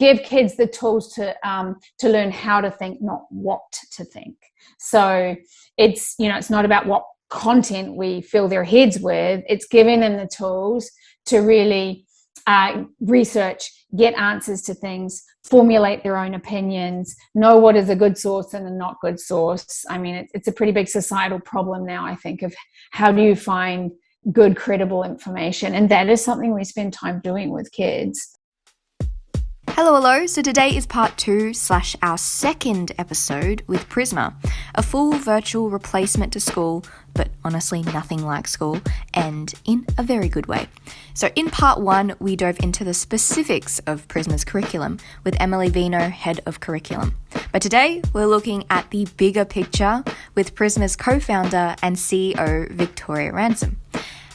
give kids the tools to learn how to think, not what to think. So it's, you know, it's not about what content we fill their heads with. It's giving them the tools to really research, get answers to things, formulate their own opinions, know what is a good source and a not good source. I mean, it's a pretty big societal problem now, I think, of how do you find good, credible information. And that is something we spend time doing with kids. Hello. So today is part 2 / our second episode with Prisma, a full virtual replacement to school, but honestly nothing like school, and in a very good way. So in part 1, we dove into the specifics of Prisma's curriculum with Emily Vino, head of curriculum. But today we're looking at the bigger picture with Prisma's co-founder and CEO, Victoria Ransom.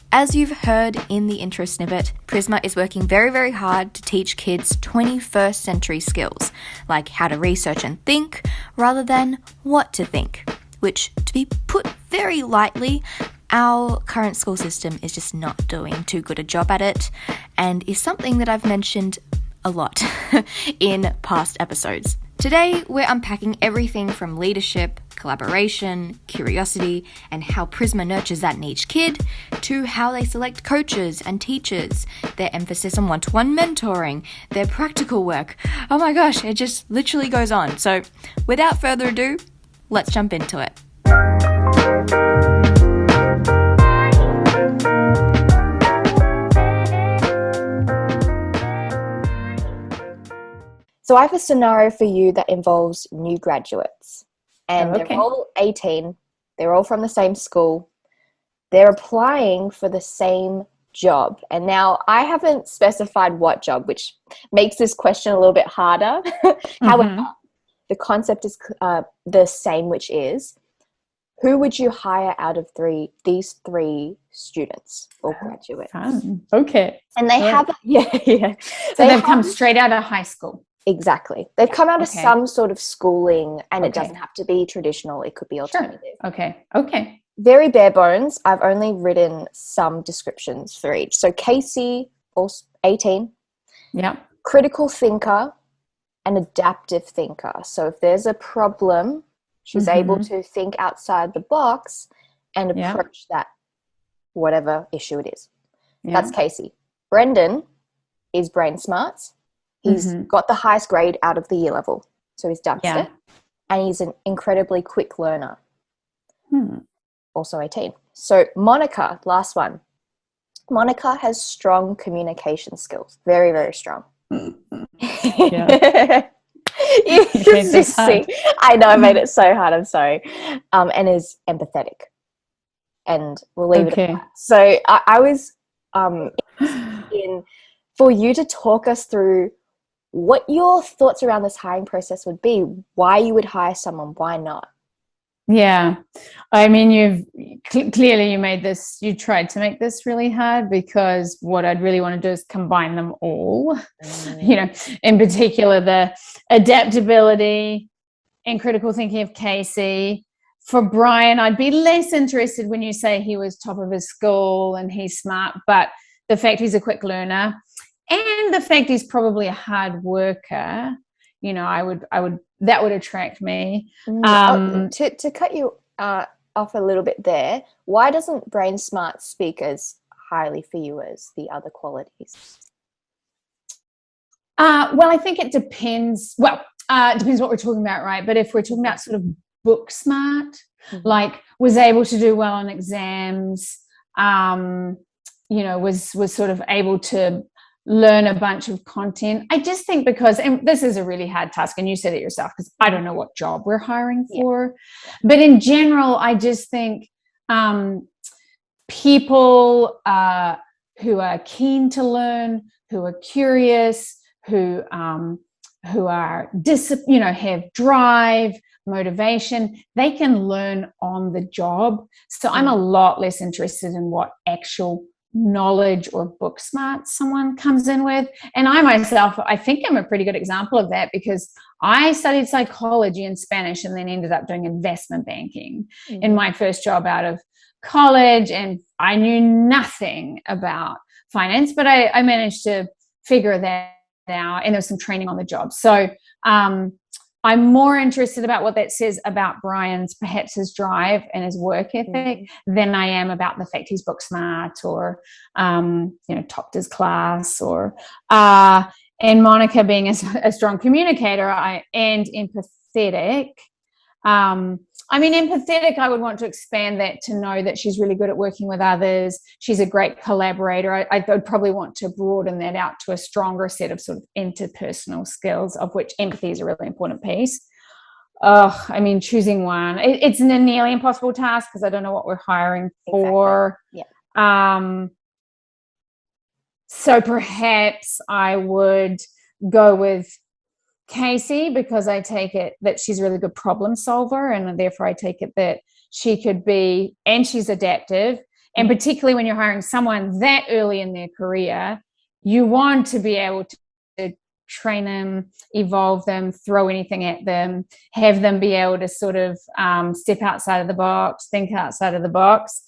As you've heard in the intro snippet, Prisma is working very, very hard to teach kids 21st century skills, like how to research and think, rather than what to think, which, to be put very lightly, our current school system is just not doing too good a job at it, and is something that I've mentioned a lot in past episodes. Today, we're unpacking everything from leadership, collaboration, curiosity, and how Prisma nurtures that in each kid, to how they select coaches and teachers, their emphasis on one-to-one mentoring, their practical work. Oh my gosh, it just literally goes on. So without further ado, let's jump into it. So I have a scenario for you that involves new graduates, and They're all 18. They're all from the same school. They're applying for the same job. And now I haven't specified what job, which makes this question a little bit harder. However, the concept is the same, which is, who would you hire out of these three students or graduates? Fun. Okay. And they have, So they've come straight out of high school. Exactly. They've come out of some sort of schooling, and it doesn't have to be traditional. It could be alternative. Sure. Okay. Very bare bones. I've only written some descriptions for each. So Casey, also 18. Yeah. Critical thinker and adaptive thinker. So if there's a problem, she's able to think outside the box and approach that, whatever issue it is. Yeah. That's Casey. Brendan is Brainsmart. He's got the highest grade out of the year level. So he's dumped it. And he's an incredibly quick learner. Also 18. So Monica, last one. Monica has strong communication skills. Very, very strong. You just see. I know I made it so hard. I'm sorry. And is empathetic. And we'll leave it at that. So I was in for you to talk us through what your thoughts around this hiring process would be, why you would hire someone, why not? Yeah. I mean, you tried to make this really hard, because what I'd really want to do is combine them all, in particular, the adaptability and critical thinking of Casey. For Brian, I'd be less interested when you say he was top of his school and he's smart, but the fact he's a quick learner and the fact he's probably a hard worker, that would attract me. To cut you off a little bit there, why doesn't Brainsmart speak as highly for you as the other qualities? Well, I think it depends. Well, it depends what we're talking about, right? But if we're talking about sort of book smart, like was able to do well on exams, was sort of able to learn a bunch of content. I just think because, and this is a really hard task, and you said it yourself, because I don't know what job we're hiring for, but in general, I just think people who are keen to learn, who are curious, who are have drive, motivation, they can learn on the job. So I'm a lot less interested in what actual knowledge or book smart someone comes in with. And I myself, I think I'm a pretty good example of that, because I studied psychology and Spanish and then ended up doing investment banking in my first job out of college, and I knew nothing about finance, but I managed to figure that out, and there was some training on the job. So I'm more interested about what that says about Brian's, perhaps his drive and his work ethic, than I am about the fact he's book smart or, topped his class, or, and Monica being a strong communicator and empathetic. Empathetic, I would want to expand that to know that she's really good at working with others. She's a great collaborator. I would probably want to broaden that out to a stronger set of sort of interpersonal skills, of which empathy is a really important piece. Choosing one, it's a nearly impossible task because I don't know what we're hiring for. Exactly. Yeah. So perhaps I would go with Casey, because I take it that she's a really good problem solver, and therefore I take it that she could be, and she's adaptive. And particularly when you're hiring someone that early in their career, you want to be able to train them, evolve them, throw anything at them, have them be able to sort of step outside of the box, think outside of the box.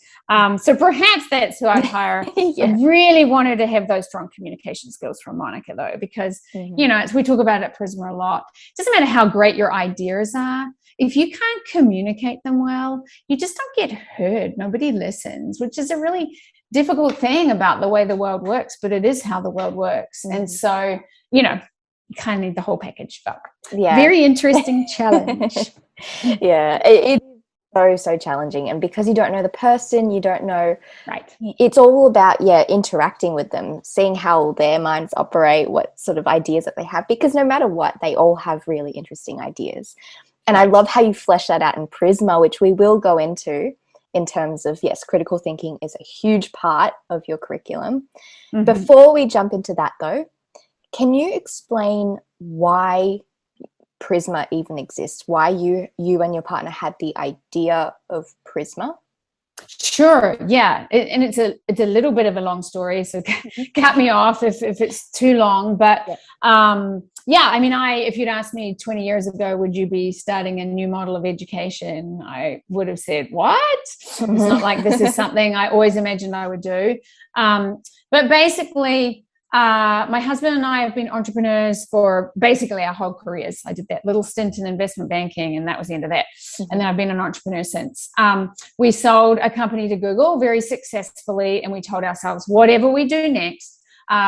So perhaps that's who I'd hire. Yeah. I really wanted to have those strong communication skills from Monica, though, because, as we talk about at Prisma a lot, it doesn't matter how great your ideas are. If you can't communicate them well, you just don't get heard. Nobody listens, which is a really difficult thing about the way the world works, but it is how the world works. And so, you kind of need the whole package. But very interesting challenge. Yeah, it is so challenging. And because you don't know the person, you don't know. Right. It's all about, interacting with them, seeing how their minds operate, what sort of ideas that they have, because no matter what, they all have really interesting ideas. And I love how you flesh that out in Prisma, which we will go into in terms of, yes, critical thinking is a huge part of your curriculum. Before we jump into that, though, can you explain why Prisma even exists, why you and your partner had the idea of Prisma? Sure. Yeah. And it's a little bit of a long story, so cut me off if it's too long. But if you'd asked me 20 years ago, would you be starting a new model of education? I would have said, what? It's not like this is something I always imagined I would do. But basically, my husband and I have been entrepreneurs for basically our whole careers. I did that little stint in investment banking, and that was the end of that. And then I've been an entrepreneur since. We sold a company to Google very successfully, and we told ourselves, whatever we do next,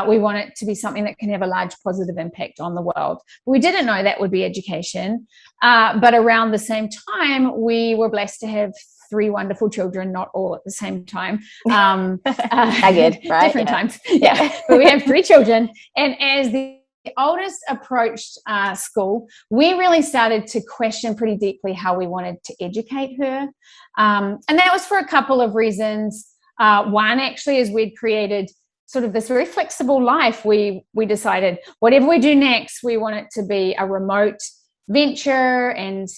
we want it to be something that can have a large positive impact on the world. We didn't know that would be education. But around the same time, we were blessed to have 3 wonderful children, not all at the same time. Staggered, right? Different times. Yeah. But we have 3 children. And as the oldest approached school, we really started to question pretty deeply how we wanted to educate her. And that was for a couple of reasons. One, actually, is we'd created sort of this very flexible life. We decided whatever we do next, we want it to be a remote venture, and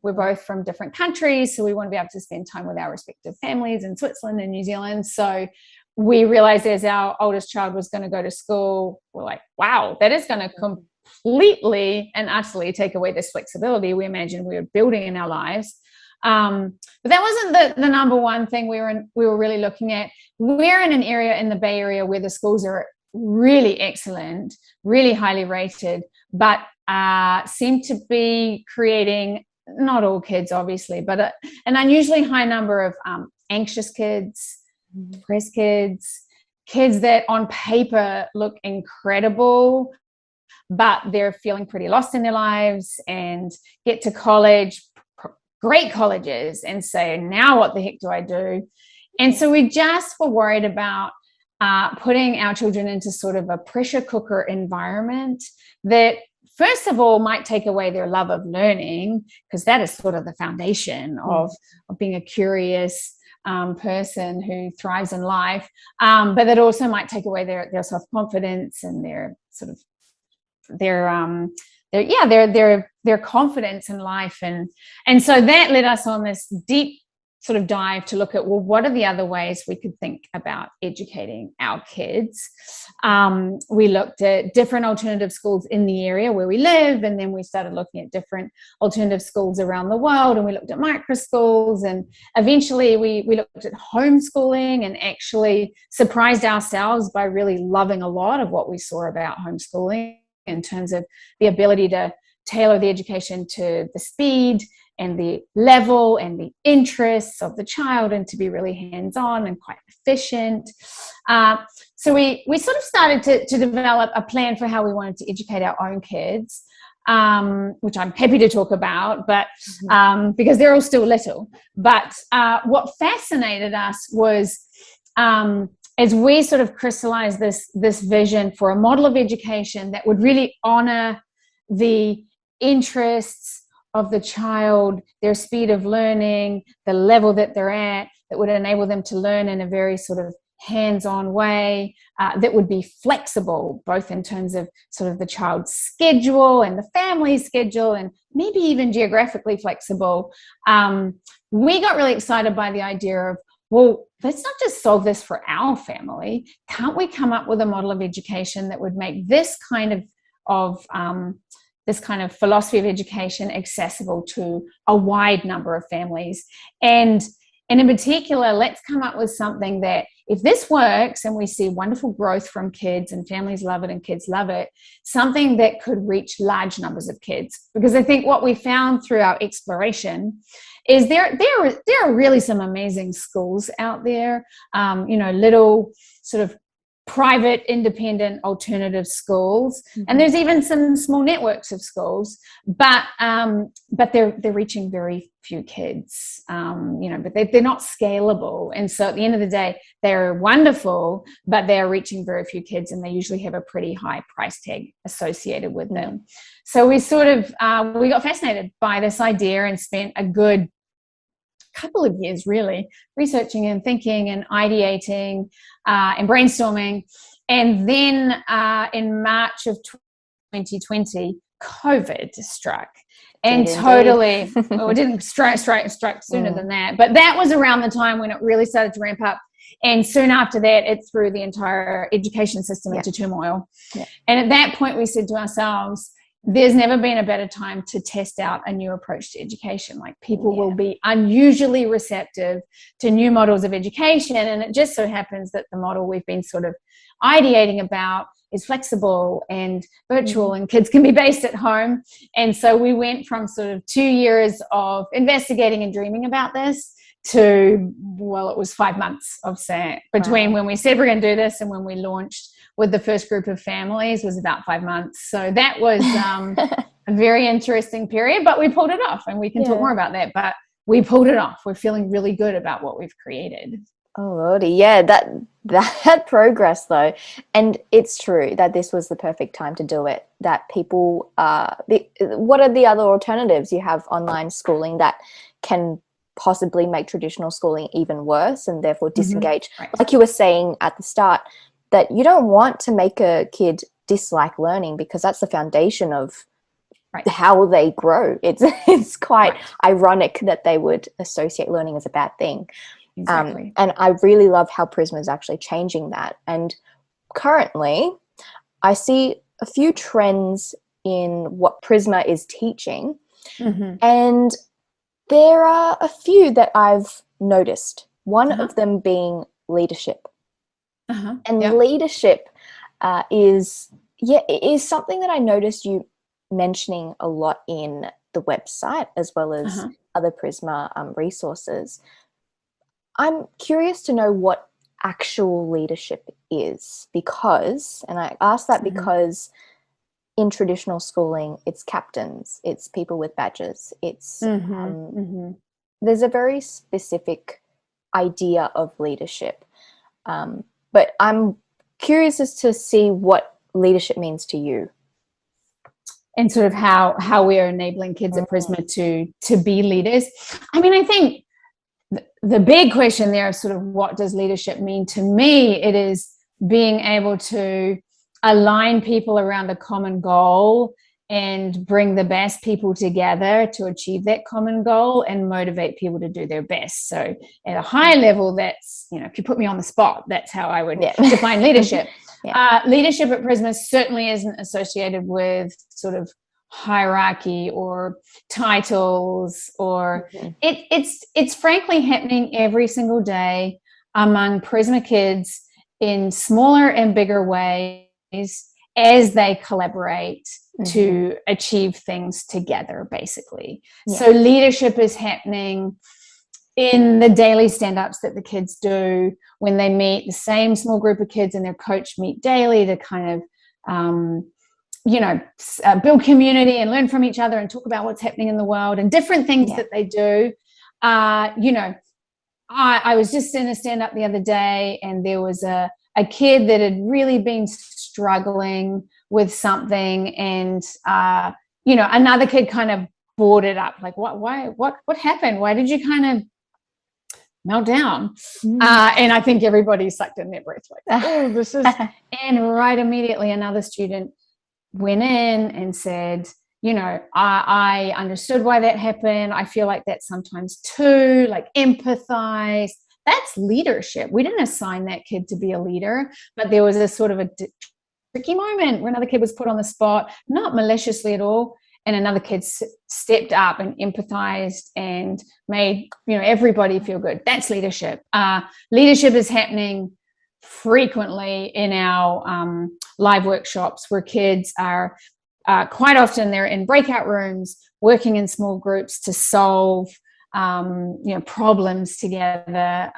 we're both from different countries, so we want to be able to spend time with our respective families in Switzerland and New Zealand. So we realized as our oldest child was going to go to school, we're like, wow, that is going to completely and utterly take away this flexibility we imagined we were building in our lives. But that wasn't the number one thing we were really looking at. We're in an area in the Bay Area where the schools are really excellent, really highly rated, but seem to be creating, not all kids obviously, but an unusually high number of anxious kids, depressed kids that on paper look incredible, but they're feeling pretty lost in their lives and get to college, great colleges, and say, now what the heck do I do? And so we just were worried about putting our children into sort of a pressure cooker environment that, first of all, might take away their love of learning, because that is sort of the foundation of being a curious person who thrives in life. But that also might take away their self-confidence and their sort of their confidence in life. And so that led us on this deep sort of dive to look at, well, what are the other ways we could think about educating our kids? We looked at different alternative schools in the area where we live, and then we started looking at different alternative schools around the world, and we looked at micro schools, and eventually we looked at homeschooling, and actually surprised ourselves by really loving a lot of what we saw about homeschooling. in terms of the ability to tailor the education to the speed and the level and the interests of the child, and to be really hands-on and quite efficient. So we sort of started to develop a plan for how we wanted to educate our own kids, which I'm happy to talk about, but because they're all still little. But what fascinated us was, as we sort of crystallized this vision for a model of education that would really honor the interests of the child, their speed of learning, the level that they're at, that would enable them to learn in a very sort of hands-on way, that would be flexible, both in terms of sort of the child's schedule and the family's schedule, and maybe even geographically flexible. We got really excited by the idea of, well, let's not just solve this for our family. Can't we come up with a model of education that would make this kind of philosophy of education accessible to a wide number of families? And in particular, let's come up with something that, if this works and we see wonderful growth from kids and families love it and kids love it, something that could reach large numbers of kids. Because I think what we found through our exploration is there are really some amazing schools out there, little sort of private, independent, alternative schools, and there's even some small networks of schools, but they're reaching very few kids, but they're not scalable. And so at the end of the day, they're wonderful, but they're reaching very few kids, and they usually have a pretty high price tag associated with them. So we sort of we got fascinated by this idea and spent a good couple of years really researching and thinking and ideating and brainstorming. And then in March of 2020, COVID struck. And totally, well, it didn't strike sooner than that, but that was around the time when it really started to ramp up. And soon after that, it threw the entire education system into turmoil. And at that point, we said to ourselves, there's never been a better time to test out a new approach to education. Like, people will be unusually receptive to new models of education. And it just so happens that the model we've been sort of ideating about is flexible and virtual, and kids can be based at home. And so we went from sort of 2 years of investigating and dreaming about this to, well, it was 5 months of set between when we said we're going to do this and when we launched with the first group of families was about 5 months. So that was a very interesting period, but we pulled it off, and we can talk more about that, but we pulled it off. We're feeling really good about what we've created. Oh lordy, yeah, that progress though, and it's true that this was the perfect time to do it. That people, what are the other alternatives? You have online schooling that can possibly make traditional schooling even worse, and therefore disengage. Like you were saying at the start, that you don't want to make a kid dislike learning, because that's the foundation of how they grow. It's quite ironic that they would associate learning as a bad thing. And I really love how Prisma is actually changing that. And currently, I see a few trends in what Prisma is teaching, and there are a few that I've noticed. One of them being leadership. And leadership is something that I noticed you mentioning a lot in the website, as well as other Prisma resources. I'm curious to know what actual leadership is, because, and I ask that because in traditional schooling, it's captains, it's people with badges, it's there's a very specific idea of leadership. But I'm curious as to see what leadership means to you. And sort of how we are enabling kids at Prisma to be leaders. I mean, I think the big question there is sort of, what does leadership mean to me? It is being able to align people around a common goal and bring the best people together to achieve that common goal and motivate people to do their best. So at a high level, that's, if you put me on the spot, that's how I would define leadership. Leadership at Prisma certainly isn't associated with sort of hierarchy or titles, or it's frankly happening every single day among Prisma kids in smaller and bigger ways, as they collaborate to achieve things together, basically. So leadership is happening in the daily stand-ups that the kids do when they meet the same small group of kids and their coach meet daily to kind of build community and learn from each other and talk about what's happening in the world and different things that they do. I was just in a stand-up the other day, and there was a kid that had really been struggling with something, and another kid kind of brought it up, like, what happened? Why did you kind of melt down? And I think everybody sucked in their breath, like, oh, this is and right immediately another student went in and said, I understood why that happened. I feel like that sometimes too, like empathize. That's leadership. We didn't assign that kid to be a leader, but there was a sort of a tricky moment where another kid was put on the spot, not maliciously at all. And another kid stepped up and empathized and made, everybody feel good. That's leadership. Leadership is happening frequently in our live workshops, where kids are quite often they're in breakout rooms working in small groups to solve problems together.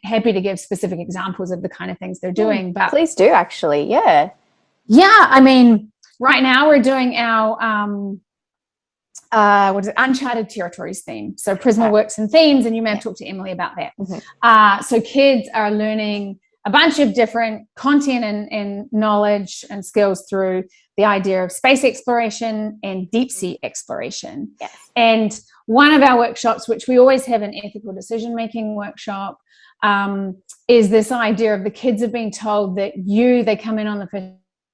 Happy to give specific examples of the kind of things they're doing, but please do, actually. I mean, right now we're doing our uncharted territories theme. So Prisma works in themes, and you may have talked to Emily about that. So kids are learning a bunch of different content and knowledge and skills through the idea of space exploration and deep sea exploration. And one of our workshops, which we always have an ethical decision-making workshop, is this idea of the kids have been told that they come in on the first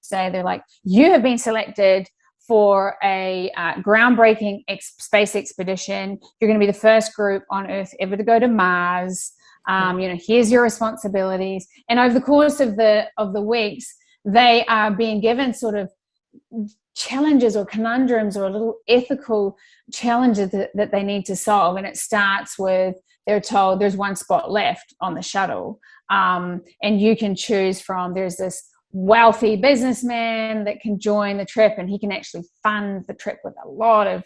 day, they're like, you have been selected for a groundbreaking space expedition. You're going to be the first group on Earth ever to go to Mars. Here's your responsibilities. And over the course of the weeks, they are being given sort of challenges or conundrums or little ethical challenges that they need to solve. And it starts with, they're told there's one spot left on the shuttle. And you can choose from, there's this wealthy businessman that can join the trip, and he can actually fund the trip with a lot of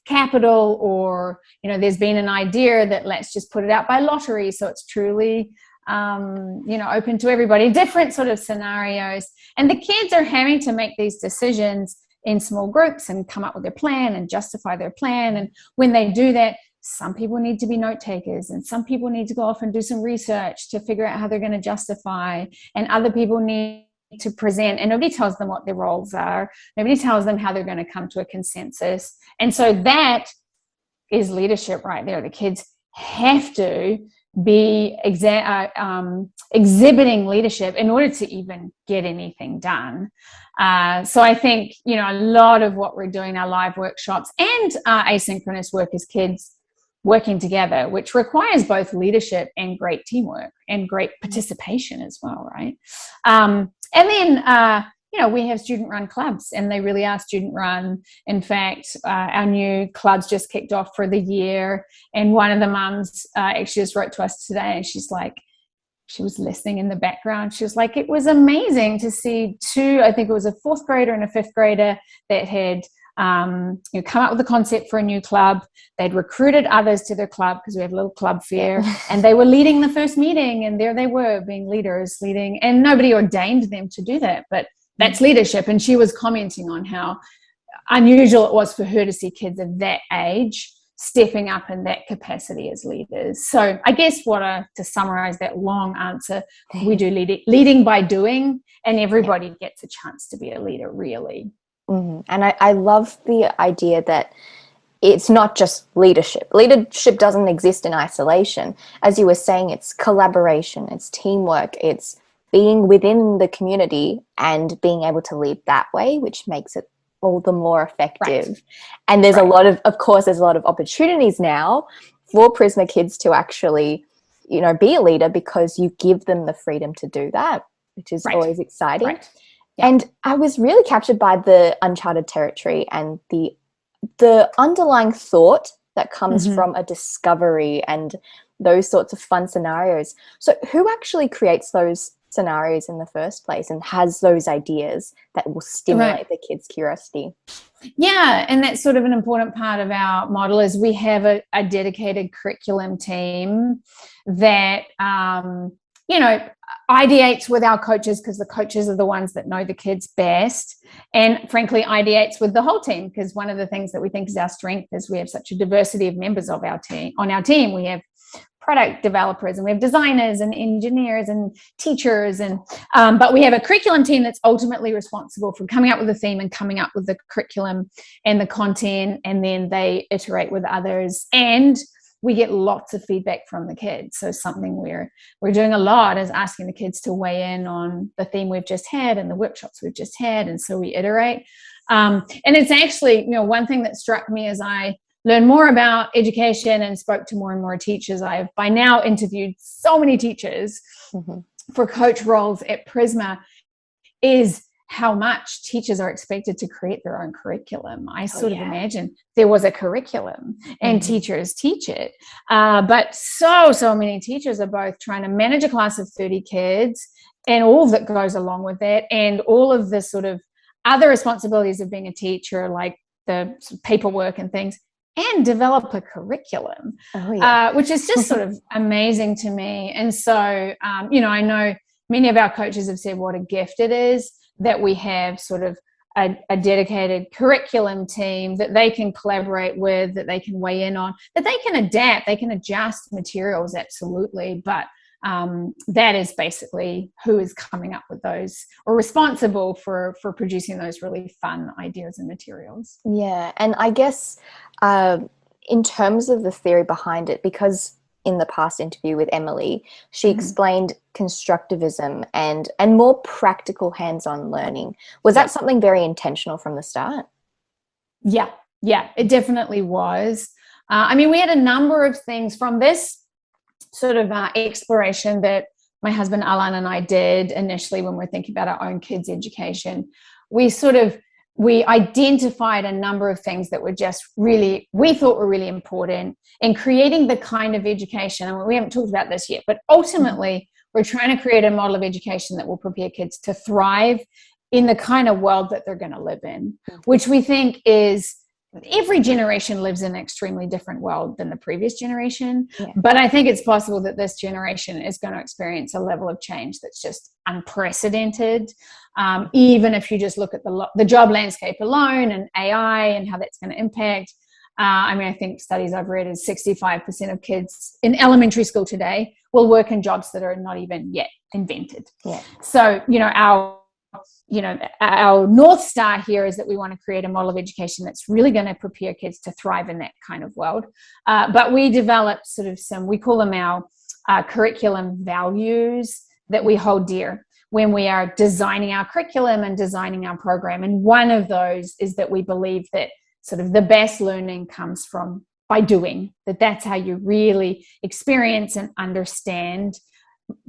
capital, or there's been an idea that let's just put it out by lottery, so it's truly open to everybody. Different sort of scenarios, and the kids are having to make these decisions in small groups and come up with their plan and justify their plan. And when they do that, some people need to be note takers, and some people need to go off and do some research to figure out how they're going to justify, and other people need to present, and nobody tells them what their roles are. Nobody tells them how they're going to come to a consensus. And so that is leadership right there. The kids have to be exhibiting leadership in order to even get anything done. So I think, a lot of what we're doing, our live workshops and asynchronous work, is kids working together, which requires both leadership and great teamwork and great participation as well, right? And then, we have student-run clubs, and they really are student-run. In fact, our new clubs just kicked off for the year, and one of the mums actually just wrote to us today, and she's like, she was listening in the background. She was like, it was amazing to see I think it was a fourth grader and a fifth grader that had come up with a concept for a new club. They'd recruited others to their club because we have a little club fair, and they were leading the first meeting, and there they were being leaders, leading, and nobody ordained them to do that, but that's leadership. And she was commenting on how unusual it was for her to see kids of that age stepping up in that capacity as leaders. So I guess to summarize that long answer, we do leading by doing, and everybody gets a chance to be a leader, really. And I love the idea that it's not just leadership. Leadership doesn't exist in isolation. As you were saying, it's collaboration, it's teamwork, it's being within the community and being able to lead that way, which makes it all the more effective. Right. And there's a lot of course, there's a lot of opportunities now for Prisma kids to actually, be a leader, because you give them the freedom to do that, which is always exciting. Right. Yeah. And I was really captured by the uncharted territory and the underlying thought that comes from a discovery and those sorts of fun scenarios. So who actually creates those scenarios in the first place and has those ideas that will stimulate the kids' curiosity. Yeah, and that's sort of an important part of our model is we have a dedicated curriculum team that, ideates with our coaches, because the coaches are the ones that know the kids best, and frankly ideates with the whole team, because one of the things that we think is our strength is we have such a diversity of members of our team. On our team we have product developers and we have designers and engineers and teachers, and but we have a curriculum team that's ultimately responsible for coming up with the theme and coming up with the curriculum and the content, and then they iterate with others, and we get lots of feedback from the kids. So something we're doing a lot is asking the kids to weigh in on the theme we've just had and the workshops we've just had, and so we iterate. And it's actually, one thing that struck me as I learned more about education and spoke to more and more teachers. I've by now interviewed so many teachers for coach roles at Prisma, is how much teachers are expected to create their own curriculum. I sort of imagine there was a curriculum and teachers teach it. But so many teachers are both trying to manage a class of 30 kids and all that goes along with that, and all of the sort of other responsibilities of being a teacher, like the paperwork and things, and develop a curriculum, which is just sort of amazing to me. And so, I know many of our coaches have said what a gift it is that we have sort of a dedicated curriculum team that they can collaborate with, that they can weigh in on, that they can adapt, they can adjust materials, absolutely. But that is basically who is coming up with those, or responsible for producing those really fun ideas and materials. Yeah, and I guess in terms of the theory behind it, because in the past interview with Emily, she explained constructivism and more practical hands-on learning. Was that something very intentional from the start? Yeah, it definitely was. We had a number of things from this sort of exploration that my husband Alan and I did initially when we're thinking about our own kids' education. We identified a number of things that were just really, we thought were really important in creating the kind of education. And we haven't talked about this yet, but ultimately we're trying to create a model of education that will prepare kids to thrive in the kind of world that they're going to live in, which we think is, every generation lives in an extremely different world than the previous generation. But I think it's possible that this generation is going to experience a level of change that's just unprecedented. Even if you just look at the job landscape alone and AI and how that's going to impact. I think studies I've read is 65% of kids in elementary school today will work in jobs that are not even yet invented. So, our North Star here is that we want to create a model of education that's really going to prepare kids to thrive in that kind of world. But we developed sort of we call them our curriculum values that we hold dear when we are designing our curriculum and designing our program. And one of those is that we believe that sort of the best learning comes by doing, that's how you really experience and understand.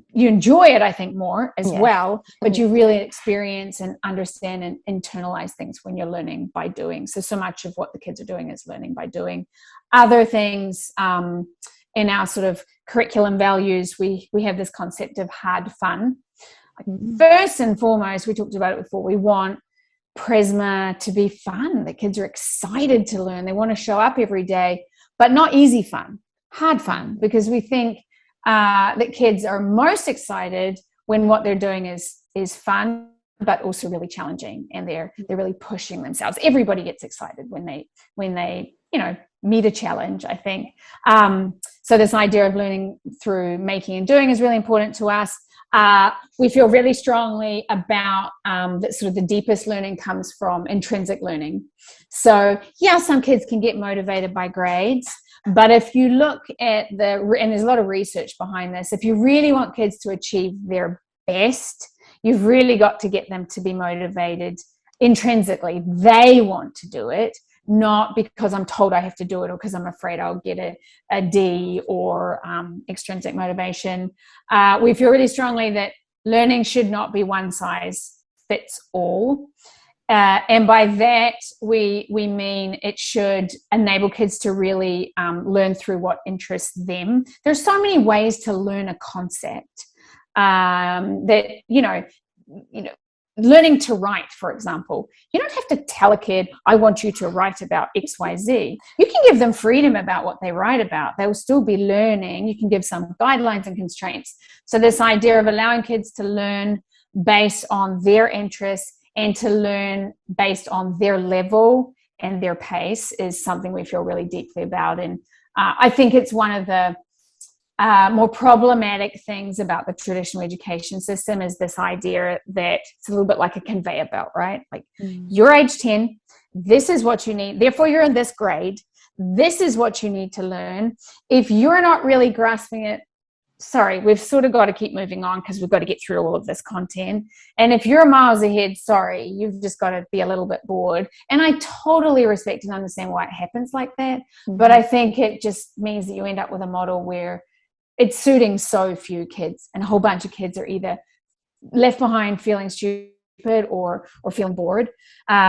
You enjoy it, I think, more as well, but you really experience and understand and internalize things when you're learning by doing. So much of what the kids are doing is learning by doing. Other things in our sort of curriculum values, we have this concept of hard fun. First and foremost, we talked about it before, we want Prisma to be fun. The kids are excited to learn. They want to show up every day, but not easy fun, hard fun, because we think that kids are most excited when what they're doing is fun, but also really challenging, and they're really pushing themselves. Everybody gets excited when they meet a challenge, I think. So this idea of learning through making and doing is really important to us. We feel really strongly about that sort of the deepest learning comes from intrinsic learning. So some kids can get motivated by grades, but if you look at and there's a lot of research behind this, if you really want kids to achieve their best, you've really got to get them to be motivated intrinsically. They want to do it, not because I'm told I have to do it or because I'm afraid I'll get a D or extrinsic motivation. We feel really strongly that learning should not be one size fits all. And by that, we mean it should enable kids to really learn through what interests them. There's so many ways to learn a concept. that, learning to write, for example. You don't have to tell a kid, I want you to write about XYZ. You can give them freedom about what they write about. They will still be learning. You can give some guidelines and constraints. So this idea of allowing kids to learn based on their interests and to learn based on their level and their pace is something we feel really deeply about. And I think it's one of the more problematic things about the traditional education system is this idea that it's a little bit like a conveyor belt, right? Like you're age 10, this is what you need. Therefore, you're in this grade. This is what you need to learn. If you're not really grasping it, sorry, we've sort of got to keep moving on because we've got to get through all of this content. And if you're miles ahead, sorry, you've just got to be a little bit bored. And I totally respect and understand why it happens like that. But I think it just means that you end up with a model where it's suiting so few kids, and a whole bunch of kids are either left behind feeling stupid or feeling bored.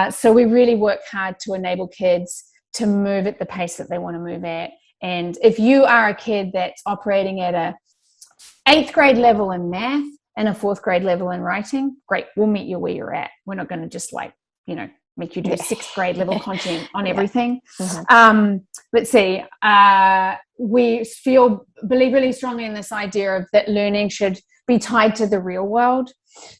So we really work hard to enable kids to move at the pace that they want to move at. And if you are a kid that's operating at a 8th grade level in math and a 4th grade level in writing, great, we'll meet you where you're at. We're not going to just make you do 6th grade level content on everything. Let's see. We believe really strongly in this idea of that learning should be tied to the real world.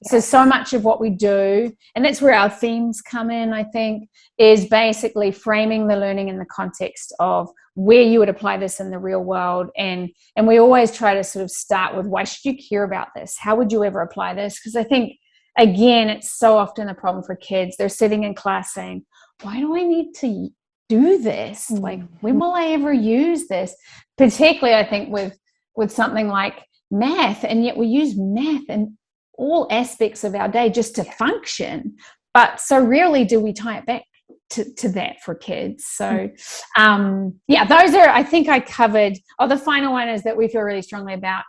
So much of what we do, and that's where our themes come in, I think, is basically framing the learning in the context of where you would apply this in the real world. And we always try to sort of start with, why should you care about this? How would you ever apply this? Because I think, again, it's so often a problem for kids. They're sitting in class saying, why do I need to do this? Like, when will I ever use this? Particularly, I think, with something like math. And yet we use math in all aspects of our day just to function. But so rarely do we tie it back to that for kids. So, those are, I think I covered. The final one is that we feel really strongly about.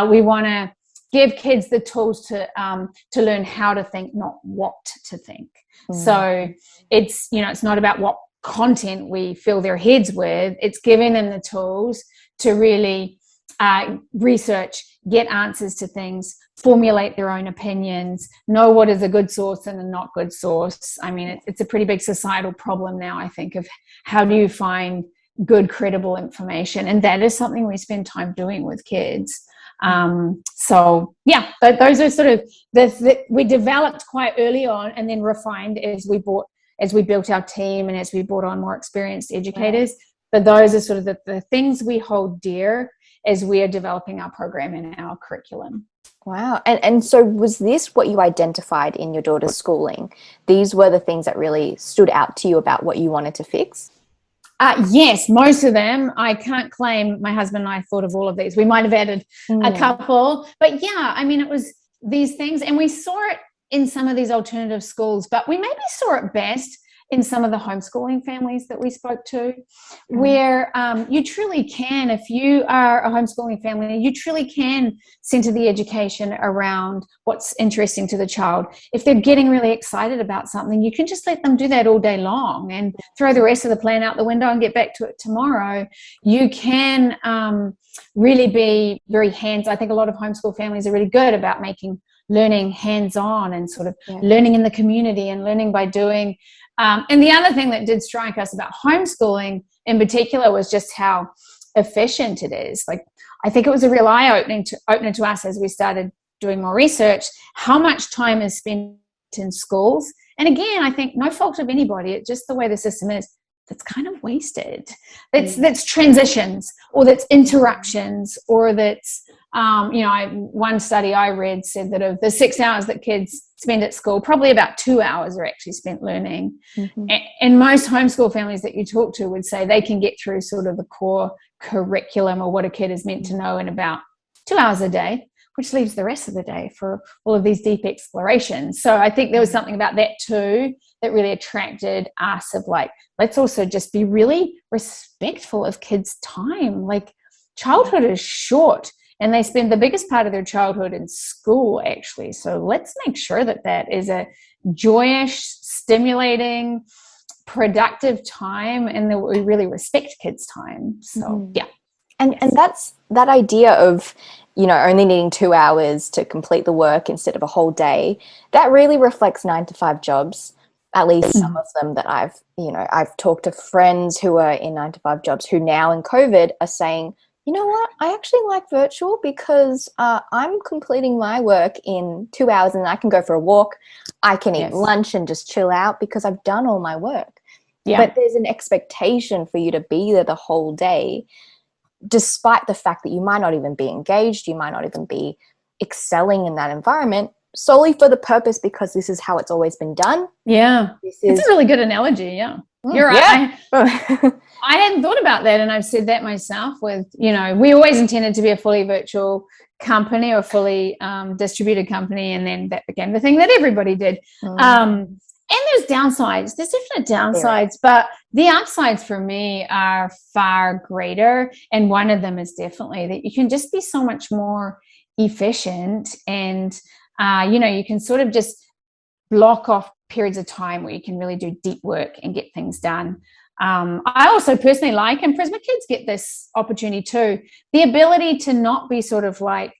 We want to give kids the tools to learn how to think, not what to think. So it's not about what content we fill their heads with. It's giving them the tools to really research, get answers to things, formulate their own opinions, know what is a good source and a not good source. I mean, it's a pretty big societal problem now, I think, of how do you find good, credible information. And that is something we spend time doing with kids. But those are sort of we developed quite early on and then refined as we built our team and as we brought on more experienced educators. But those are sort of the things we hold dear as we are developing our program and our curriculum. Wow. And so was this what you identified in your daughter's schooling? These were the things that really stood out to you about what you wanted to fix? Yes, most of them. I can't claim my husband and I thought of all of these. We might have added a couple. But it was these things. And we saw it in some of these alternative schools, but we maybe saw it best in some of the homeschooling families that we spoke to, where you truly can, if you are a homeschooling family, you truly can center the education around what's interesting to the child. If they're getting really excited about something, you can just let them do that all day long and throw the rest of the plan out the window and get back to it tomorrow. You can really be very I think a lot of homeschool families are really good about making learning hands-on and sort of learning in the community and learning by doing. And the other thing that did strike us about homeschooling in particular was just how efficient it is. Like, I think it was a real eye-opener to us as we started doing more research, how much time is spent in schools. And again, I think no fault of anybody, it's just the way the system is, that's kind of wasted. That's transitions, or that's interruptions, or that's, one study I read said that of the 6 hours that kids spend at school, probably about 2 hours are actually spent learning. And most homeschool families that you talk to would say they can get through sort of the core curriculum or what a kid is meant to know in about 2 hours a day, which leaves the rest of the day for all of these deep explorations. So I think there was something about that too that really attracted us, of like, let's also just be really respectful of kids' time. Like, childhood is short and they spend the biggest part of their childhood in school, actually. So let's make sure that that is a joyous, stimulating, productive time, and that we really respect kids' time. So, And that's that idea of only needing 2 hours to complete the work instead of a whole day, that really reflects 9-to-5 jobs. At least some of them that I've talked to friends who are in 9-to-5 jobs who now in COVID are saying, you know what, I actually like virtual because I'm completing my work in 2 hours and I can go for a walk. I can eat lunch and just chill out because I've done all my work. Yeah. But there's an expectation for you to be there the whole day, despite the fact that you might not even be engaged, you might not even be excelling in that environment, solely for the purpose because this is how it's always been done. Yeah. It's a really good analogy. Yeah. You're right. Yeah. I hadn't thought about that. And I've said that myself with, we always intended to be a fully virtual company or fully distributed company. And then that became the thing that everybody did. And there's downsides. There's definite downsides, but the upsides for me are far greater. And one of them is definitely that you can just be so much more efficient and, you can sort of just block off periods of time where you can really do deep work and get things done. I also personally like, and Prisma kids get this opportunity too, the ability to not be sort of like,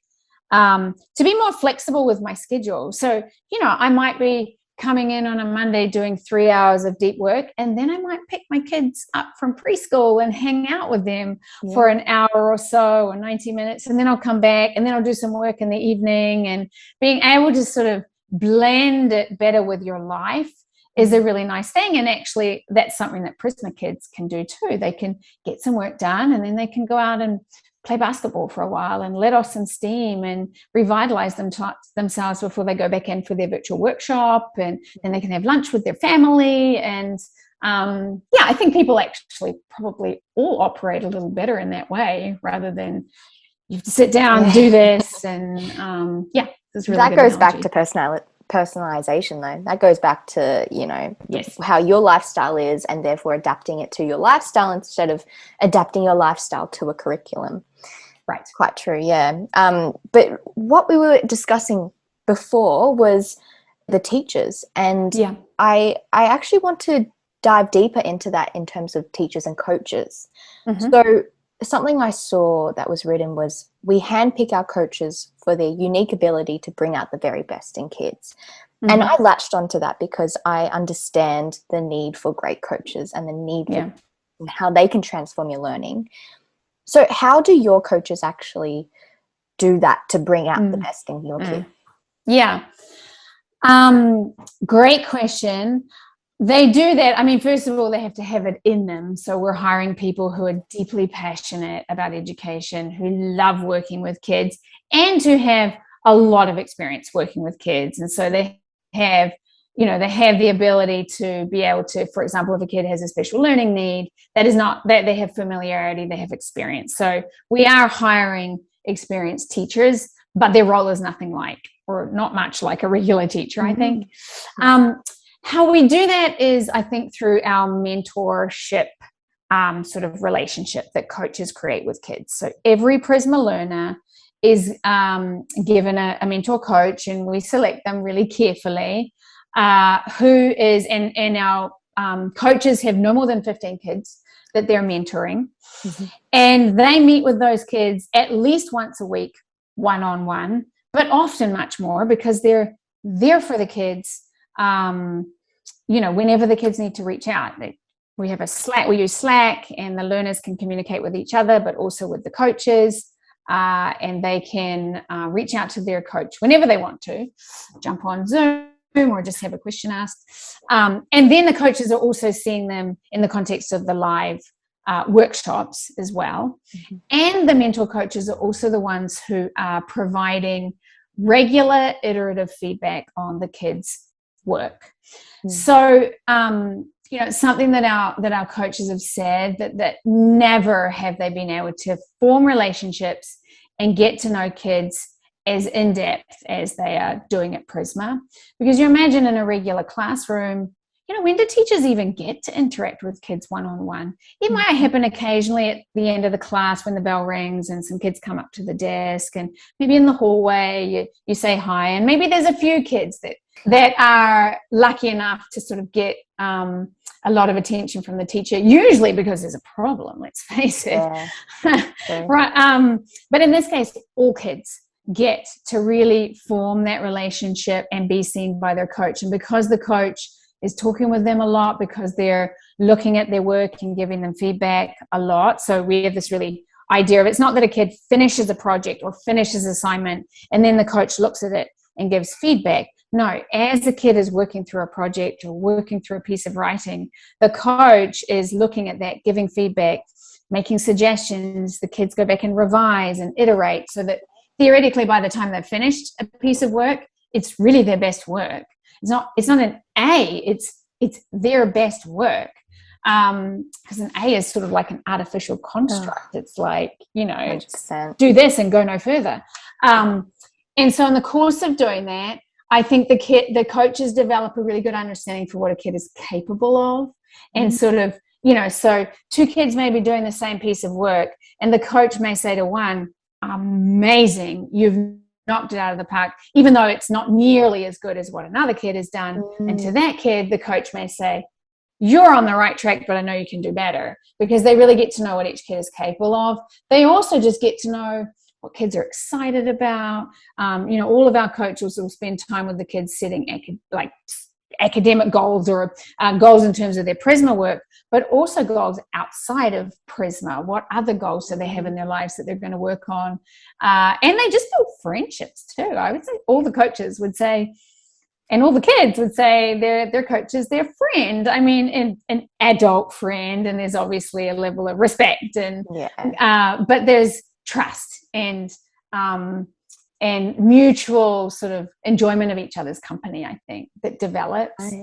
to be more flexible with my schedule. So, I might be coming in on a Monday doing 3 hours of deep work, and then I might pick my kids up from preschool and hang out with them for an hour or so or 90 minutes. And then I'll come back and then I'll do some work in the evening, and being able to sort of blend it better with your life is a really nice thing. And actually that's something that Prisma kids can do too. They can get some work done and then they can go out and play basketball for a while and let off some steam and revitalize themselves before they go back in for their virtual workshop, and then they can have lunch with their family. And I think people actually probably all operate a little better in that way rather than you have to sit down and do this. And this really that goes back to personalization though. That goes back to how your lifestyle is, and therefore adapting it to your lifestyle instead of adapting your lifestyle to a curriculum. Right. Quite true. Yeah. But what we were discussing before was the teachers, and I actually want to dive deeper into that in terms of teachers and coaches. So something I saw that was written was, we handpick our coaches for their unique ability to bring out the very best in kids. And I latched onto that because I understand the need for great coaches and the need for how they can transform your learning. So how do your coaches actually do that to bring out the best in your kid? Yeah. Great question. They do that. I mean, first of all, they have to have it in them. So we're hiring people who are deeply passionate about education, who love working with kids, and who have a lot of experience working with kids. And so they have, they have the ability to be able to, for example, if a kid has a special learning need, that is not that they have familiarity, they have experience. So we are hiring experienced teachers, but their role is nothing like, or not much like, a regular teacher, I think. How we do that is, I think, through our mentorship sort of relationship that coaches create with kids. So every Prisma learner is given a mentor coach, and we select them really carefully, who is, and our coaches have no more than 15 kids that they're mentoring. And they meet with those kids at least once a week, one-on-one, but often much more, because they're there for the kids. Whenever the kids need to reach out, we use Slack, and the learners can communicate with each other, but also with the coaches, and they can reach out to their coach whenever they want to, jump on Zoom or just have a question asked. And then the coaches are also seeing them in the context of the live workshops as well. And the mentor coaches are also the ones who are providing regular iterative feedback on the kids' work. So, it's something that our coaches have said that never have they been able to form relationships and get to know kids as in-depth as they are doing at Prisma. Because you imagine in a regular classroom, when do teachers even get to interact with kids one-on-one? It might happen occasionally at the end of the class when the bell rings and some kids come up to the desk, and maybe in the hallway you say hi, and maybe there's a few kids that are lucky enough to sort of get a lot of attention from the teacher, usually because there's a problem, let's face it. Right. But in this case, all kids get to really form that relationship and be seen by their coach. And because the coach is talking with them a lot, because they're looking at their work and giving them feedback a lot, so we have this really idea of, it's not that a kid finishes a project or finishes an assignment and then the coach looks at it and gives feedback. No, as the kid is working through a project or working through a piece of writing, the coach is looking at that, giving feedback, making suggestions. The kids go back and revise and iterate, so that theoretically by the time they've finished a piece of work, it's really their best work. It's not an A, it's their best work. Because an A is sort of like an artificial construct. It's like, 100%. Do this and go no further. And so in the course of doing that, I think the coaches develop a really good understanding for what a kid is capable of. And sort of, so two kids may be doing the same piece of work, and the coach may say to one, amazing, you've knocked it out of the park, even though it's not nearly as good as what another kid has done. And to that kid, the coach may say, you're on the right track, but I know you can do better, because they really get to know what each kid is capable of. They also just get to know what kids are excited about. All of our coaches will spend time with the kids setting academic goals, or goals in terms of their Prisma work, but also goals outside of Prisma. What other goals do they have in their lives that they're going to work on? And they just build friendships too. I would say all the coaches would say, and all the kids would say their coach is their friend. I mean, an adult friend, and there's obviously a level of respect, but there's trust and mutual sort of enjoyment of each other's company, I think, that develops.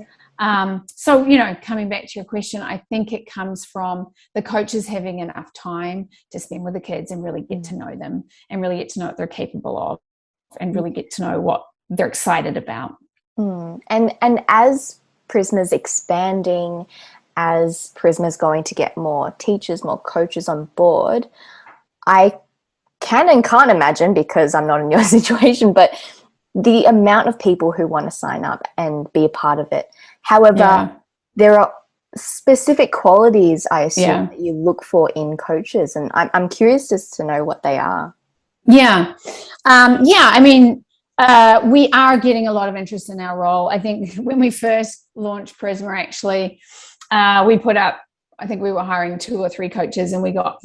So, coming back to your question, I think it comes from the coaches having enough time to spend with the kids and really get to know them, and really get to know what they're capable of, and really get to know what they're excited about. And as Prisma's expanding, as Prisma's going to get more teachers, more coaches on board, I can and can't imagine, because I'm not in your situation, but the amount of people who want to sign up and be a part of it. However, there are specific qualities, I assume, that you look for in coaches, and I'm curious as to know what they are. I mean, we are getting a lot of interest in our role. I think when we first launched Prisma, actually, we put up, I think we were hiring 2 or 3 coaches, and we got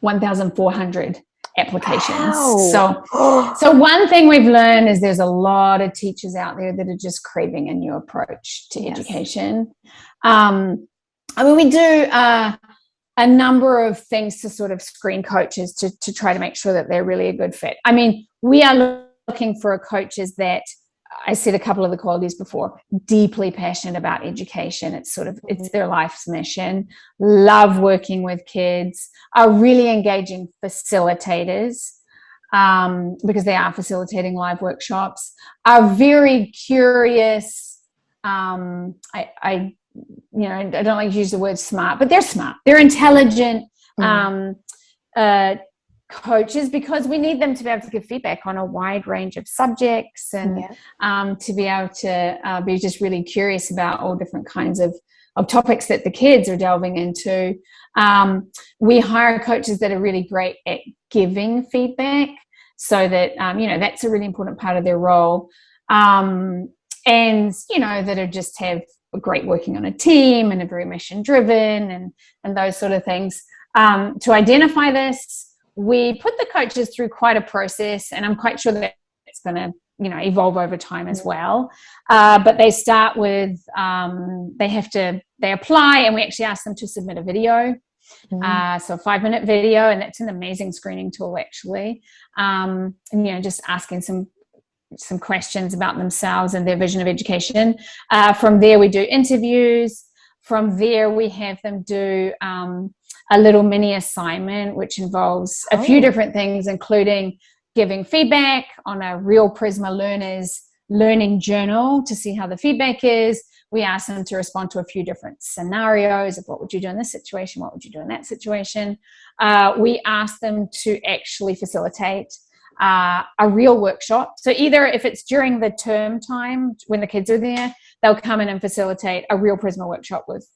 1,400 applications. Wow. So one thing we've learned is there's a lot of teachers out there that are just craving a new approach to education. We do a number of things to sort of screen coaches to try to make sure that they're really a good fit. I mean, we are looking for coaches that, I said a couple of the qualities before, deeply passionate about education. It's it's their life's mission, love working with kids, are really engaging facilitators, because they are facilitating live workshops, are very curious. I don't like to use the word smart, but they're smart. They're intelligent coaches, because we need them to be able to give feedback on a wide range of subjects, and to be able to be just really curious about all different kinds of topics that the kids are delving into. We hire coaches that are really great at giving feedback, so that that's a really important part of their role, and that are just have great working on a team and are very mission driven and those sort of things. To identify this, we put the coaches through quite a process, and I'm quite sure that it's going to, evolve over time as well. But they start with, they apply, and we actually ask them to submit a video. So a 5-minute video, and that's an amazing screening tool, actually. And, just asking some questions about themselves and their vision of education. From there, we do interviews. From there, we have them do a little mini assignment, which involves a few different things, including giving feedback on a real Prisma learner's learning journal to see how the feedback is. We ask them to respond to a few different scenarios of what would you do in this situation, what would you do in that situation. We ask them to actually facilitate a real workshop. So either if it's during the term time when the kids are there, they'll come in and facilitate a real Prisma workshop with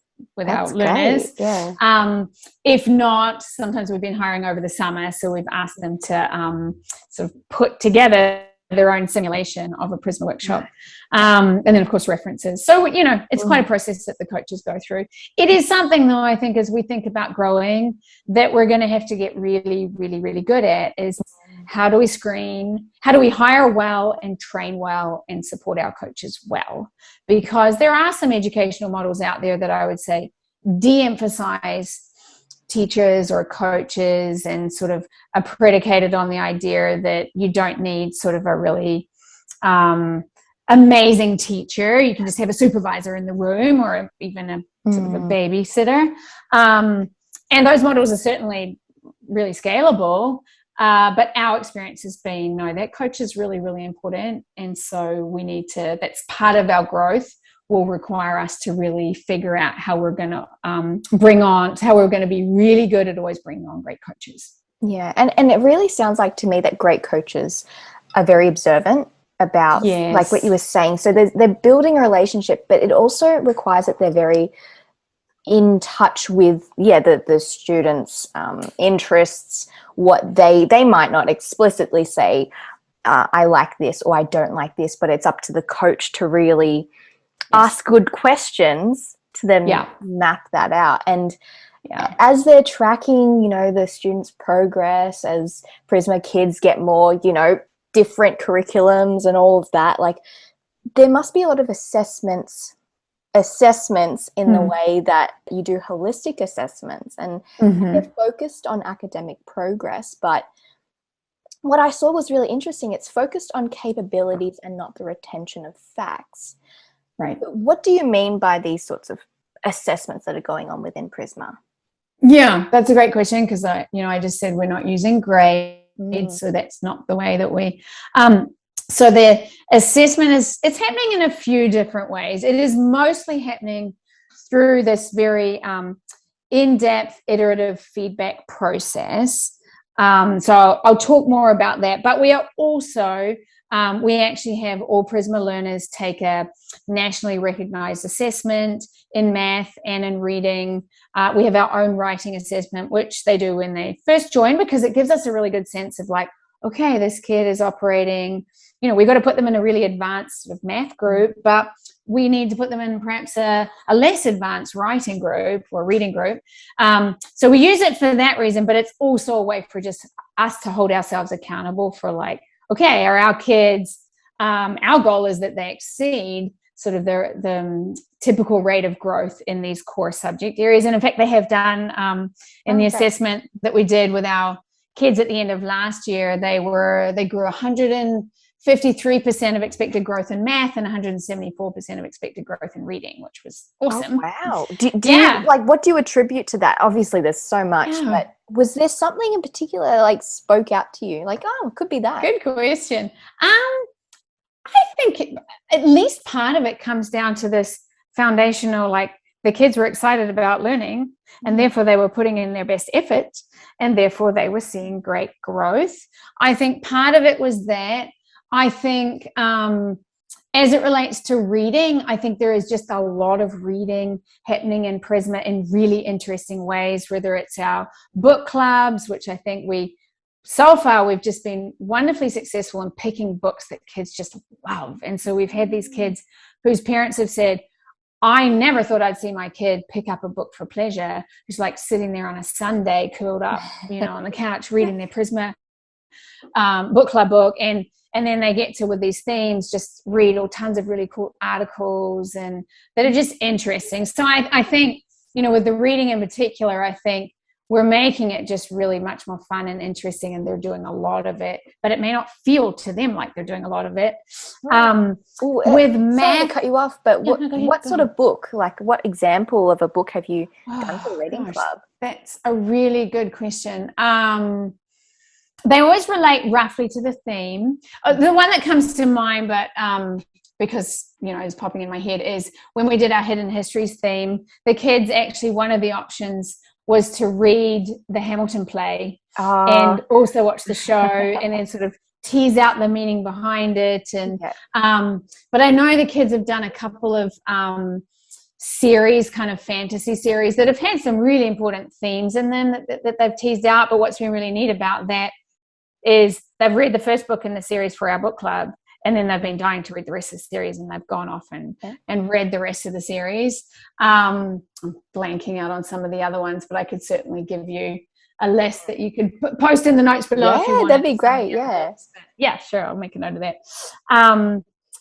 our learners. Yeah. If not, sometimes we've been hiring over the summer, so we've asked them to sort of put together their own simulation of a Prisma workshop. And then, of course, references. So, you know, it's quite a process that the coaches go through. It is something, though, I think, as we think about growing, that we're going to have to get really, really, really good at is how do we screen, how do we hire well and train well and support our coaches well? Because there are some educational models out there that I would say de-emphasize teachers or coaches and sort of are predicated on the idea that you don't need sort of a really amazing teacher. You can just have a supervisor in the room or even a sort of a babysitter. And those models are certainly really scalable. But our experience has been, no, that coach is really, really important. And so we need to, that's part of our growth, will require us to really figure out how we're going to how we're going to be really good at always bringing on great coaches. Yeah. And it really sounds like to me that great coaches are very observant about like what you were saying. So they're building a relationship, but it also requires that they're very in touch with, the students' interests, what they might not explicitly say, I like this or I don't like this, but it's up to the coach to really ask good questions to then map that out. And as they're tracking, you know, the students' progress, as Prisma kids get more, you know, different curriculums and all of that, like there must be a lot of assessments in the way that you do holistic assessments, and they're focused on academic progress. But what I saw was really interesting. It's focused on capabilities and not the retention of facts. Right. But what do you mean by these sorts of assessments that are going on within Prisma? Yeah, that's a great question, because I just said we're not using grades, so that's not the way that we so the assessment it's happening in a few different ways. It is mostly happening through this very in-depth iterative feedback process. So I'll talk more about that. But we are also, we actually have all Prisma learners take a nationally recognized assessment in math and in reading. We have our own writing assessment, which they do when they first join, because it gives us a really good sense of like, okay, this kid is operating, you know, we've got to put them in a really advanced sort of math group, but we need to put them in perhaps a less advanced writing group or reading group. So we use it for that reason, but it's also a way for just us to hold ourselves accountable for like, okay, are our kids, our goal is that they exceed sort of the typical rate of growth in these core subject areas. And in fact, they have done in the assessment that we did with our kids at the end of last year, they grew 153% of expected growth in math and 174% of expected growth in reading, which was awesome. Oh, wow. Do you, like, what do you attribute to that? Obviously there's so much, but was there something in particular that like spoke out to you? Like, oh, it could be that. Good question. I think at least part of it comes down to this foundational, like the kids were excited about learning and therefore they were putting in their best effort and therefore they were seeing great growth. I think part of it was that. I think as it relates to reading, I think there is just a lot of reading happening in Prisma in really interesting ways, whether it's our book clubs, which I think so far we've just been wonderfully successful in picking books that kids just love. And so we've had these kids whose parents have said, I never thought I'd see my kid pick up a book for pleasure, who's like sitting there on a Sunday curled up, you know, on the couch reading their Prisma book club book, and then they get to, with these themes, just read all tons of really cool articles and that are just interesting. So I think, you know, with the reading in particular, I think we're making it just really much more fun and interesting, and they're doing a lot of it, but it may not feel to them like they're doing a lot of it. With math, sorry to cut you off, but what sort of book, like what example of a book have you done for the reading club? That's a really good question. They always relate roughly to the theme. The one that comes to mind, but because, you know, it's popping in my head, is when we did our Hidden Histories theme, the kids actually, one of the options was to read the Hamilton play and also watch the show and then sort of tease out the meaning behind it. And but I know the kids have done a couple of series, kind of fantasy series, that have had some really important themes in them that they've teased out. But what's been really neat about that is they've read the first book in the series for our book club, and then they've been dying to read the rest of the series, and they've gone off and read the rest of the series. I'm blanking out on some of the other ones, but I could certainly give you a list that you could post in the notes below if you want. That'd be great. Yeah, sure, I'll make a note of that.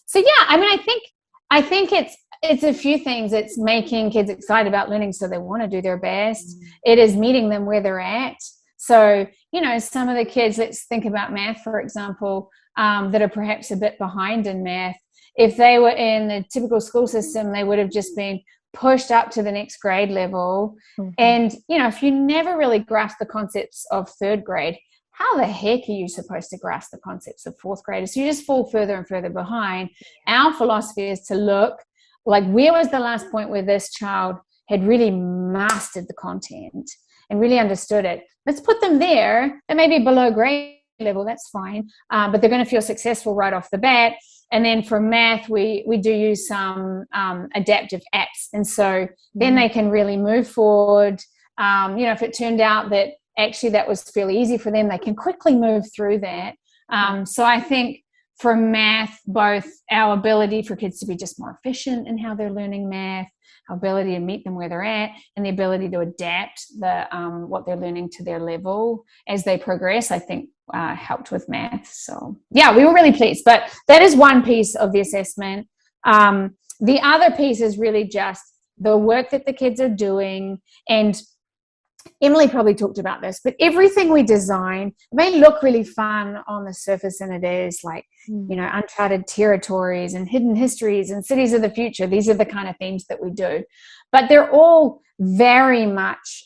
So yeah, I mean, I think it's a few things. It's making kids excited about learning so they want to do their best. It is meeting them where they're at. So, you know, some of the kids, let's think about math, for example, that are perhaps a bit behind in math. If they were in the typical school system, they would have just been pushed up to the next grade level. And, you know, if you never really grasp the concepts of third grade, how the heck are you supposed to grasp the concepts of fourth graders? So you just fall further and further behind. Our philosophy is to look, like, where was the last point where this child had really mastered the content and really understood it? Let's put them there. They may be below grade level, that's fine, but they're going to feel successful right off the bat. And then for math, we do use some adaptive apps, and so then they can really move forward. You know, if it turned out that actually that was fairly easy for them, they can quickly move through that. So I think for math, both our ability for kids to be just more efficient in how they're learning math, our ability to meet them where they're at, and the ability to adapt what they're learning to their level as they progress, I think helped with math. So yeah, we were really pleased. But that is one piece of the assessment. The other piece is really just the work that the kids are doing. And Emily probably talked about this, but everything we design may look really fun on the surface, and it is, like, you know, uncharted territories and hidden histories and cities of the future. These are the kind of themes that we do, but they're all very much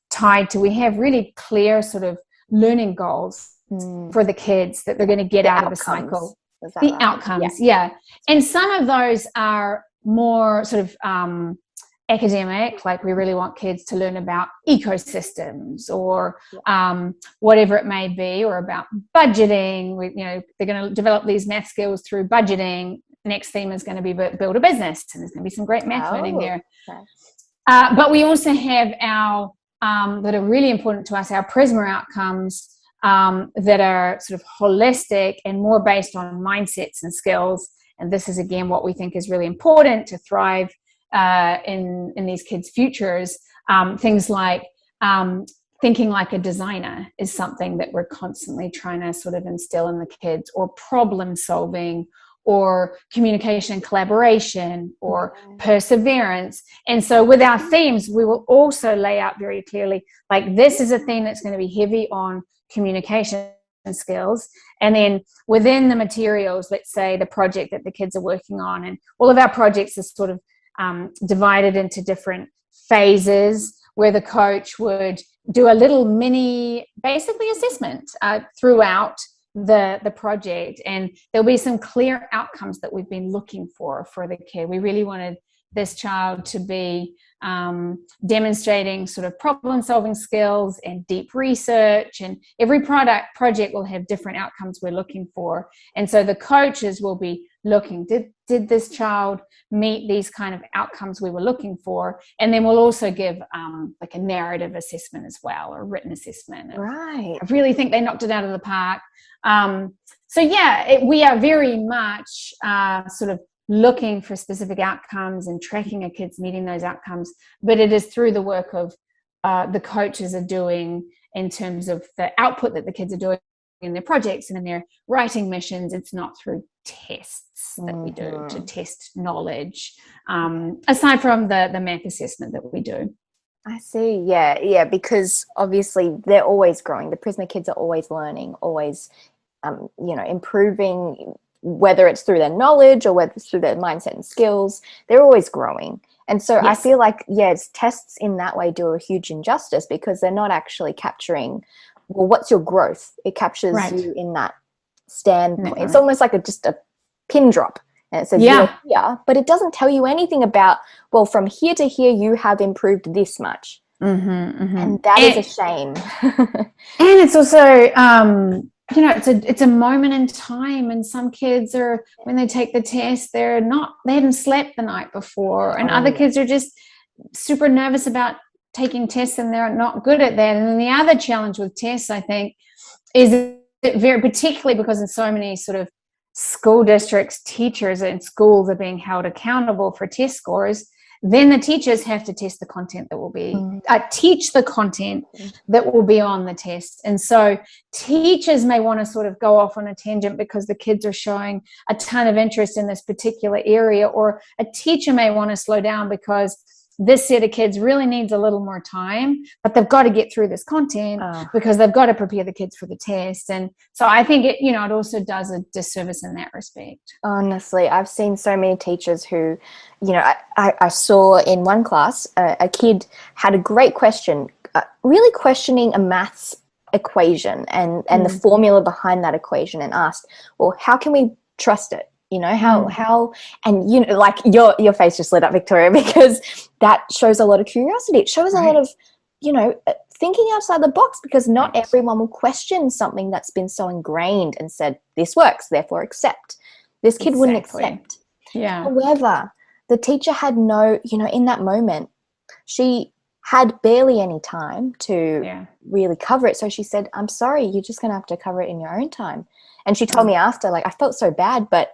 tied to, we have really clear sort of learning goals for the kids that they're going to get out of the cycle. The outcomes, and some of those are more sort of academic, like we really want kids to learn about ecosystems or whatever it may be, or about budgeting. You know, they're going to develop these math skills through budgeting. Next theme is going to be build a business, and there's going to be some great math learning there. But we also have our that are really important to us, our Prisma outcomes that are sort of holistic and more based on mindsets and skills. And this is, again, what we think is really important to thrive in these kids' futures. Things like thinking like a designer is something that we're constantly trying to sort of instill in the kids, or problem solving, or communication and collaboration, or perseverance. And so with our themes, we will also lay out very clearly, like, this is a theme that's going to be heavy on communication skills. And then within the materials, let's say the project that the kids are working on, and all of our projects are sort of divided into different phases, where the coach would do a little mini, basically, assessment throughout the project, and there'll be some clear outcomes that we've been looking for the kid. We really wanted this child to be demonstrating sort of problem solving skills and deep research, and every project will have different outcomes we're looking for. And so the coaches will be looking, did this child meet these kind of outcomes we were looking for? And then we'll also give like a narrative assessment as well, or a written assessment. Right. I really think they knocked it out of the park. So yeah, we are very much sort of looking for specific outcomes and tracking a kid's meeting those outcomes, but it is through the work of the coaches are doing in terms of the output that the kids are doing in their projects and in their writing missions. It's not through tests that we do to test knowledge, aside from the math assessment that we do. I see. Yeah, because obviously they're always growing. The Prisma kids are always learning, always improving, whether it's through their knowledge or whether it's through their mindset and skills. They're always growing. And so I feel like, tests in that way do a huge injustice, because they're not actually capturing, well, what's your growth? It captures you in that standpoint. It's almost like just a pin drop. and it says you're here, but it doesn't tell you anything about, well, from here to here you have improved this much. And that is a shame. And it's also you know, it's a moment in time, and some kids are, when they take the test, they haven't slept the night before, and other kids are just super nervous about taking tests and they're not good at that. And then the other challenge with tests, I think, is that very particularly because in so many sort of school districts, teachers and schools are being held accountable for test scores, then the teachers have to test the content that will be teach the content that will be on the test. And so teachers may want to sort of go off on a tangent because the kids are showing a ton of interest in this particular area, or a teacher may want to slow down because this set of kids really needs a little more time, but they've got to get through this content because they've got to prepare the kids for the test. And so I think it, you know, it also does a disservice in that respect. Honestly, I've seen so many teachers who, you know, I saw in one class, a kid had a great question, really questioning a maths equation and the formula behind that equation, and asked, well, how can we trust it? You know, how, and, you know, like your face just lit up, Victoria, because that shows a lot of curiosity. It shows a lot of, you know, thinking outside the box, because not everyone will question something that's been so ingrained and said, this works, therefore accept. This kid wouldn't accept. Yeah. However, the teacher had no, you know, in that moment, she had barely any time to really cover it. So she said, I'm sorry, you're just going to have to cover it in your own time. And she told me after, like, I felt so bad, but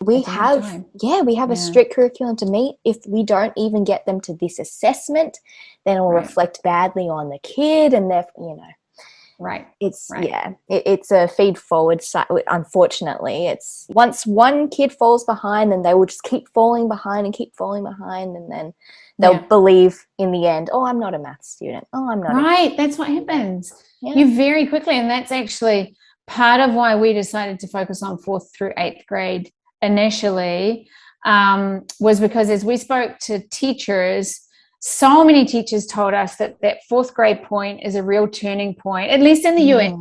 we have a strict curriculum to meet. If we don't even get them to this assessment, then it will reflect badly on the kid, and they're, you know, it's a feed forward. Unfortunately, it's once one kid falls behind, then they will just keep falling behind, and then they'll believe in the end, oh, I'm not a math student. Oh, I'm not. That's what happens. You very quickly, and that's actually part of why we decided to focus on 4th through 8th grade initially, was because as we spoke to teachers, so many teachers told us that 4th grade point is a real turning point, at least in the US.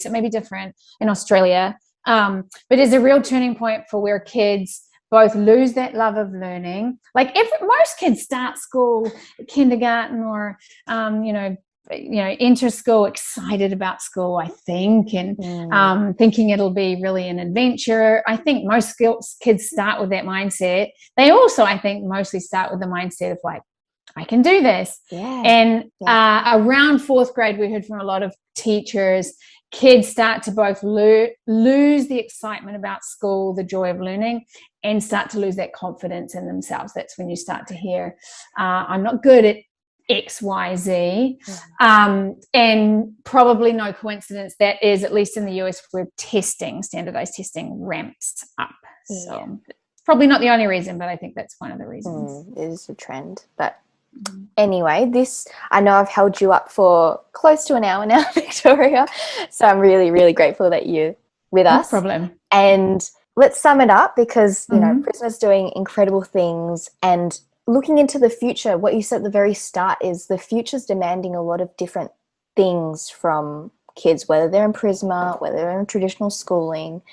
It may be different in Australia, but is a real turning point for where kids both lose that love of learning. Like most kids start school, kindergarten, or enter school excited about school, I think, and thinking it'll be really an adventure. I think most kids start with that mindset. They also, I think, mostly start with the mindset of like, I can do this. And around 4th grade, we heard from a lot of teachers, kids start to both lose the excitement about school, the joy of learning, and start to lose that confidence in themselves. That's when you start to hear, I'm not good at X, Y, Z. And probably no coincidence that is, at least in the US, where standardized testing ramps up. So it's probably not the only reason, but I think that's one of the reasons. It is a trend. But anyway, I know I've held you up for close to an hour now, Victoria. So I'm really, really grateful that you're with us. No problem. And let's sum it up, because, you know, Prisma's doing incredible things, and looking into the future, what you said at the very start is the future's demanding a lot of different things from kids, whether they're in Prisma, whether they're in traditional schooling.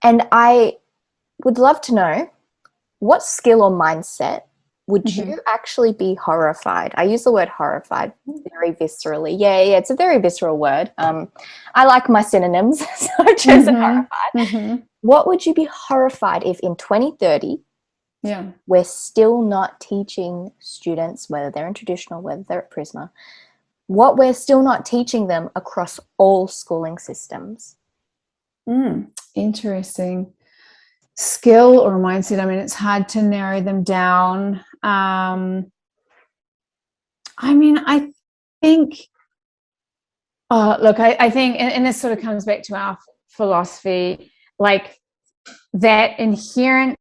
And I would love to know, what skill or mindset would you actually be horrified? I use the word horrified very viscerally. Yeah, it's a very visceral word. I like my synonyms, so I've chosen horrified. What would you be horrified if in 2030 we're still not teaching students, whether they're in traditional, whether they're at Prisma, what we're still not teaching them across all schooling systems? Interesting. Skill or mindset, I mean, it's hard to narrow them down. I mean, I think, I think, and this sort of comes back to our philosophy, like that inherent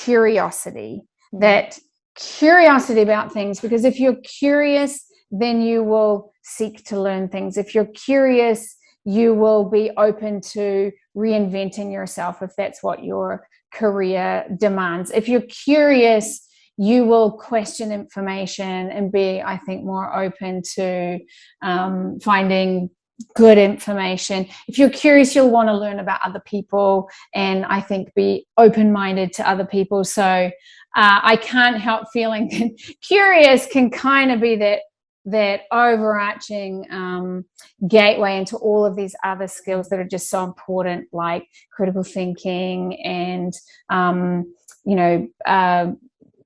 curiosity, that curiosity about things, because if you're curious, then you will seek to learn things. If you're curious, you will be open to reinventing yourself if that's what your career demands. If you're curious, you will question information and be, I think, more open to finding good information. If you're curious, you'll want to learn about other people, and I think be open-minded to other people. So I can't help feeling that curious can kind of be that overarching gateway into all of these other skills that are just so important, like critical thinking and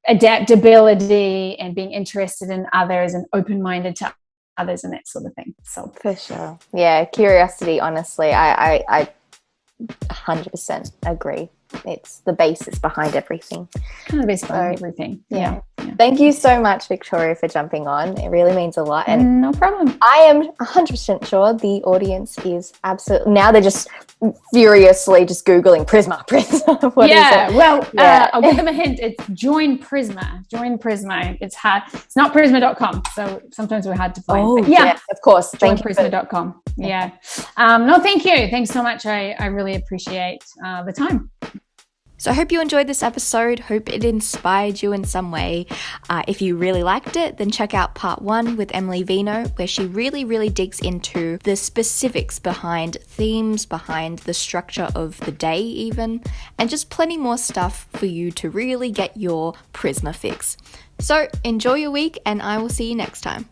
adaptability and being interested in others and open-minded to others and that sort of thing. So for sure, yeah, curiosity, honestly, I 100% agree. It's the basis behind everything. Kind of based on everything. Yeah. Thank you so much, Victoria, for jumping on. It really means a lot. And no problem. I am 100% sure the audience is absolutely, now they're just furiously just Googling Prisma. What is it? Well, I'll give them a hint. It's Join Prisma. Join Prisma. It's hard. It's not prisma.com. So sometimes we're hard to find. Oh, yes, of course. Joinprisma.com. Yeah. No, thank you. Thanks so much. I really appreciate the time. So I hope you enjoyed this episode. Hope it inspired you in some way. If you really liked it, then check out part 1 with Emily Vino, where she really, really digs into the specifics behind themes, behind the structure of the day even, and just plenty more stuff for you to really get your Prisma fix. So enjoy your week, and I will see you next time.